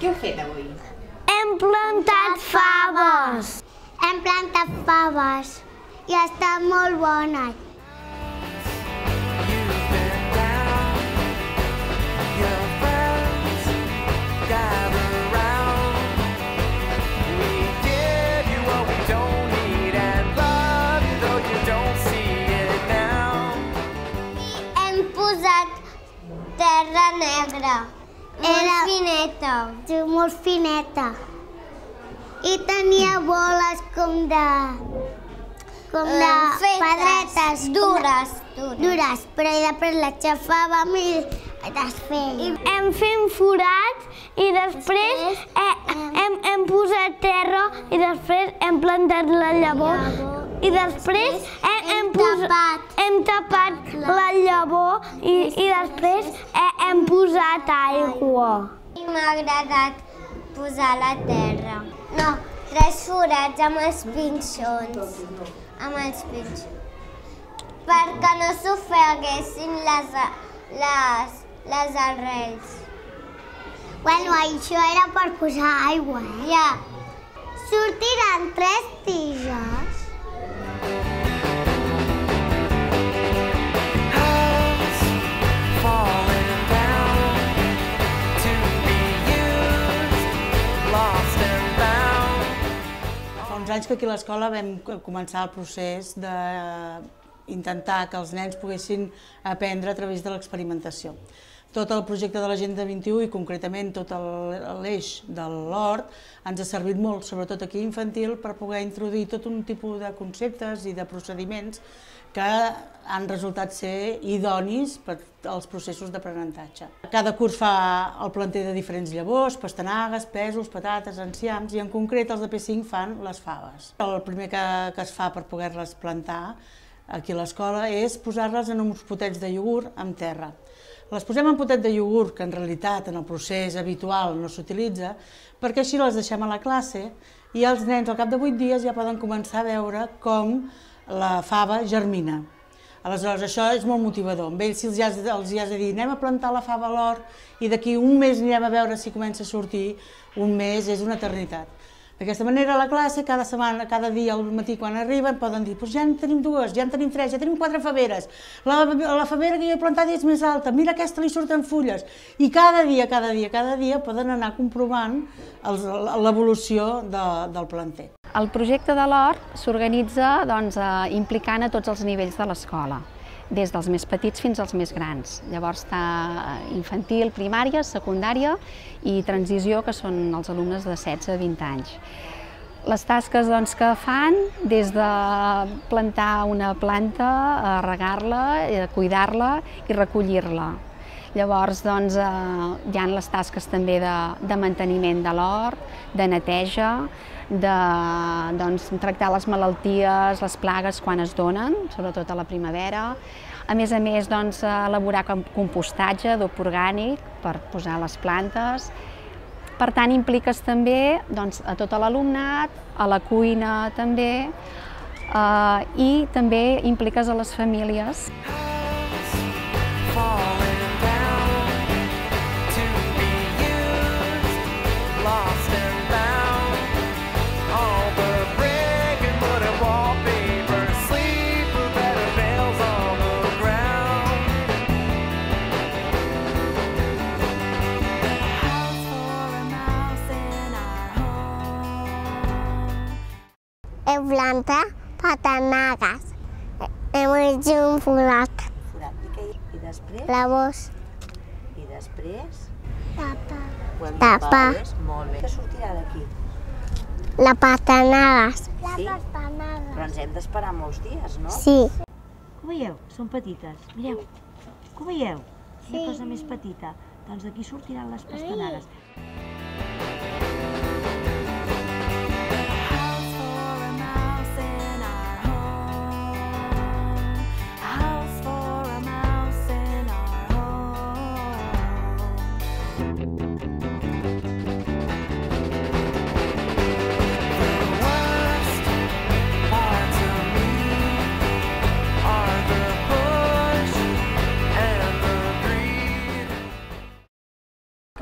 Què heu fet avui? Hem plantat faves. Hem plantat faves i estan molt bones. Hem posat terra negra. Era fineta. Sí, molt fineta. I tenia boles com de pedretes. Dures. Però després l'aixafàvem i desfèiem. Hem fet forats i després hem posat terra i després hem plantat la llavor. I després hem tapat la llavor i després hem posat aigua. M'ha agradat posar la terra. No, 3 forats amb els pinxons. Perquè no s'ofeguessin les arrels. Bueno, això era per posar aigua, Ja. Sortiran 3 tiges. Anys que aquí a l'escola vam començar el procés d'intentar que els nens poguessin aprendre a través de l'experimentació. Tot el projecte de l'Agenda 21 i concretament tot l'eix de l'hort ens ha servit molt, sobretot aquí infantil, per poder introduir tot un tipus de conceptes i de procediments que han resultat ser idonis per als processos d'aprenentatge. Cada curs fa el planter de diferents llavors, pastanagues, pèsols, patates, enciams, i en concret els de P5 fan les faves. El primer que es fa per poder-les plantar aquí a l'escola és posar-les en uns potets de iogurt amb terra. Les posem en potet de iogurt, que en realitat en el procés habitual no s'utilitza, perquè així les deixem a la classe i els nens al cap de 8 dies ja poden començar a veure com la fava germina. Aleshores, això és molt motivador. Amb ells els hi has de dir anem a plantar la fava a l'hort i d'aquí un mes anirem a veure si comença a sortir. Un mes és una eternitat. D'aquesta manera a la classe, cada setmana, cada dia al matí quan arriben, poden dir ja en tenim 2, ja en tenim 3, ja tenim 4 faveres. La favera que jo he plantat és més alta, mira aquesta li surten fulles. I cada dia poden anar comprovant l'evolució del planter. El projecte de l'hort s'organitza implicant a tots els nivells de l'escola, des dels més petits fins als més grans. Llavors està infantil, primària, secundària i transició, que són els alumnes de 16 a 20 anys. Les tasques que fan, des de plantar una planta, regar-la, cuidar-la i recollir-la. Llavors hi ha les tasques també de manteniment de l'hort, de neteja, de tractar les malalties, les plagues quan es donen, sobretot a la primavera. A més, elaborar compostatge d'adob orgànic per posar les plantes. Per tant, impliques també a tot l'alumnat, a la cuina també, i també impliques a les famílies. Hem plantat pastanagues. Hem hecho un forat. I després? Llavors, I després? Tapa. Molt bé. Què sortirà d'aquí? Les pastanagues. Sí? Però ens hem d'esperar molts dies, no? Sí. Que ho veieu? Són petites. Mireu. Que ho veieu? Una cosa més petita. Doncs d'aquí sortiran les pastanagues.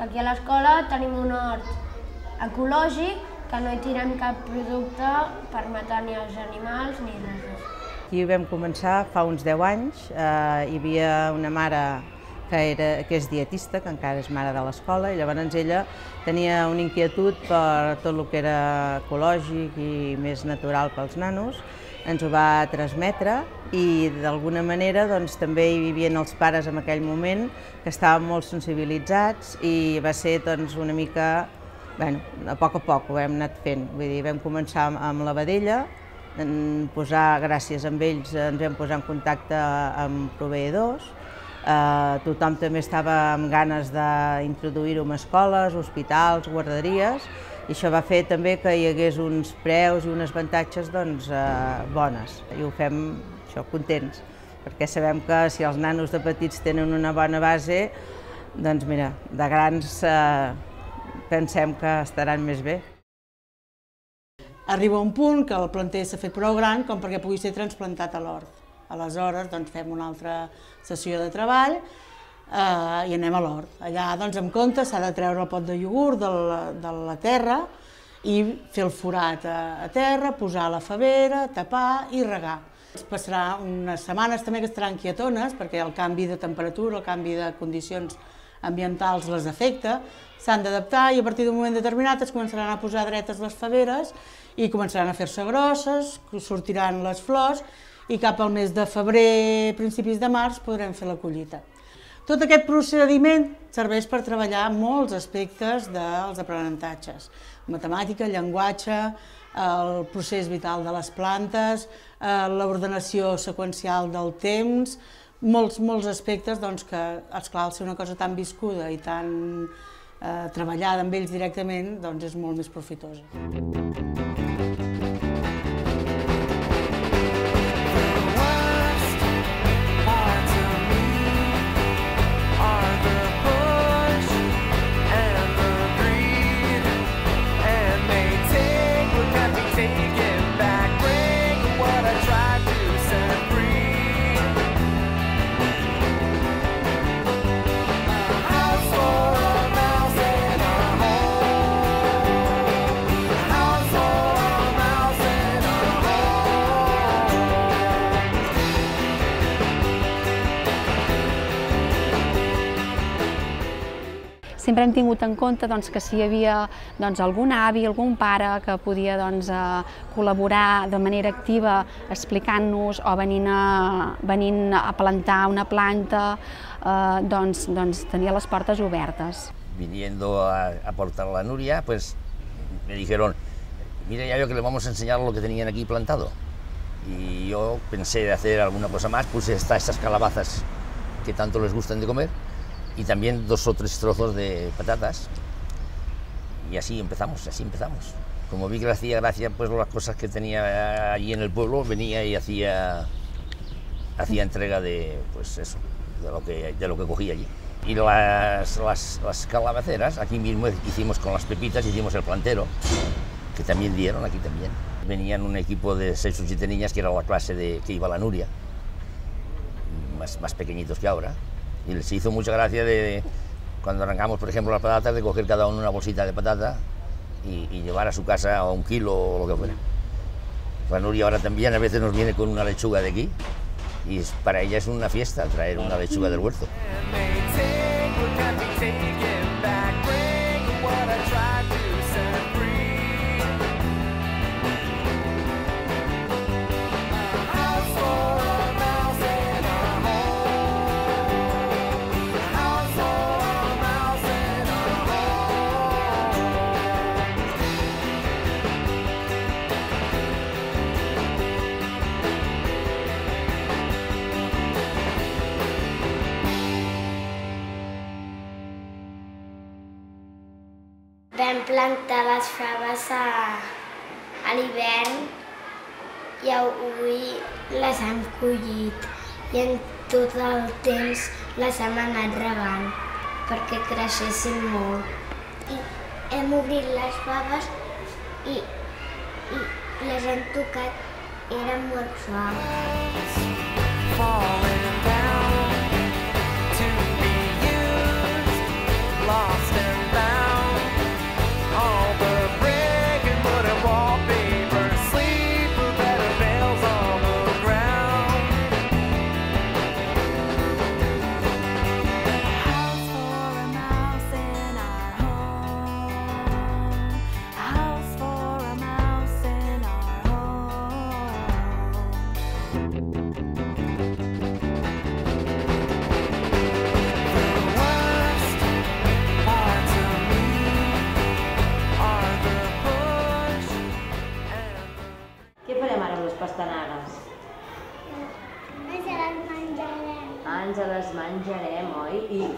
que aquí a l'escola tenim un hort ecològic, que no hi tirem cap producte per matar ni els animals ni res. Aquí vam començar fa uns 10 anys, hi havia una mare que és dietista, que encara és mare de l'escola, i llavors ella tenia una inquietud per tot el que era ecològic i més natural pels nanos, ens ho va transmetre i d'alguna manera doncs, també hi vivien els pares en aquell moment que estaven molt sensibilitzats i va ser doncs, una mica, bueno, a poc ho hem anat fent, vull dir, vam començar amb la vedella, gràcies a ells ens vam posar en contacte amb proveïdors, tothom també estava amb ganes d'introduir-ho en escoles, hospitals, guarderies, i això va fer també que hi hagués uns preus i uns avantatges doncs, bones. I ho fem això, contents, perquè sabem que si els nanos de petits tenen una bona base, doncs mira, de grans pensem que estaran més bé. Arriba un punt que el planter s'ha fet prou gran com perquè pugui ser transplantat a l'hort. Aleshores doncs, fem una altra sessió de treball i anem a l'hort. Allà, doncs, en compte, s'ha de treure el pot de iogurt de la terra i fer el forat a terra, posar la favera, tapar i regar. Passarà unes setmanes també que estaran quietones perquè el canvi de temperatura, el canvi de condicions ambientals les afecta, s'han d'adaptar i a partir d'un moment determinat es començaran a posar dretes les faveres i començaran a fer-se grosses, sortiran les flors i cap al mes de febrer, principis de març, podrem fer la collita. Tot aquest procediment serveix per treballar molts aspectes dels aprenentatges. Matemàtica, llenguatge, el procés vital de les plantes, l'ordenació seqüencial del temps, molts aspectes doncs, que, esclar, al ser una cosa tan viscuda i tan treballada amb ells directament, doncs és molt més profitosa. Sempre hem tingut en compte que si hi havia algun avi, algun pare que podia col·laborar de manera activa explicant-nos o venint a plantar una planta, tenia les portes obertes. Viniendo a aportar a la Nuria, pues me dijeron, mira Yayo, que le vamos a enseñar lo que tenían aquí plantado. Y yo pensé de hacer alguna cosa más, puse estas calabazas que tanto les gustan de comer, y también 2 o 3 trozos de patatas, y así empezamos. Como vi que le hacía gracia pues las cosas que tenía allí en el pueblo, venía y hacía entrega de pues eso, de lo que cogía allí. Y las calabaceras, aquí mismo hicimos con las pepitas, hicimos el plantero, que también dieron aquí también. Venían un equipo de 6 o 7 niñas, que era la clase que iba a la Nuria, más pequeñitos que ahora. Y les hizo mucha gracia de, cuando arrancamos, por ejemplo, las patatas, de coger cada uno una bolsita de patata y llevar a su casa 1 kilo o lo que fuera. La Nuria ahora también a veces nos viene con una lechuga de aquí y para ella es una fiesta traer una lechuga del huerto. Vam plantar les faves a l'hivern i avui les hem collit i en tot el temps les hem anat regant perquè creixessin molt. I hem obrit les faves i les hem tocat i eren molt suaus. Falling down to be used, lost and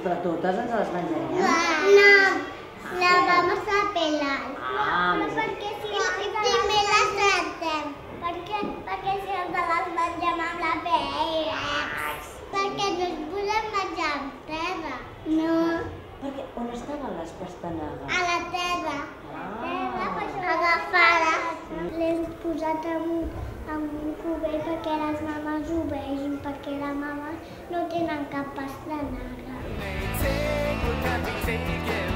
Però totes ens les menjarem? No, les vamos a pelar. Ah, Perquè si primer les tratem. Perquè si ens les mengem amb la pell. Perquè no es podem menjar amb terra. No. Perquè on estaven les pastanagues? A la terra. Agafades. L'hem posat en un cubell perquè les mames ho vegin, perquè les mames no tenen cap pastanaga. Take what can be taken.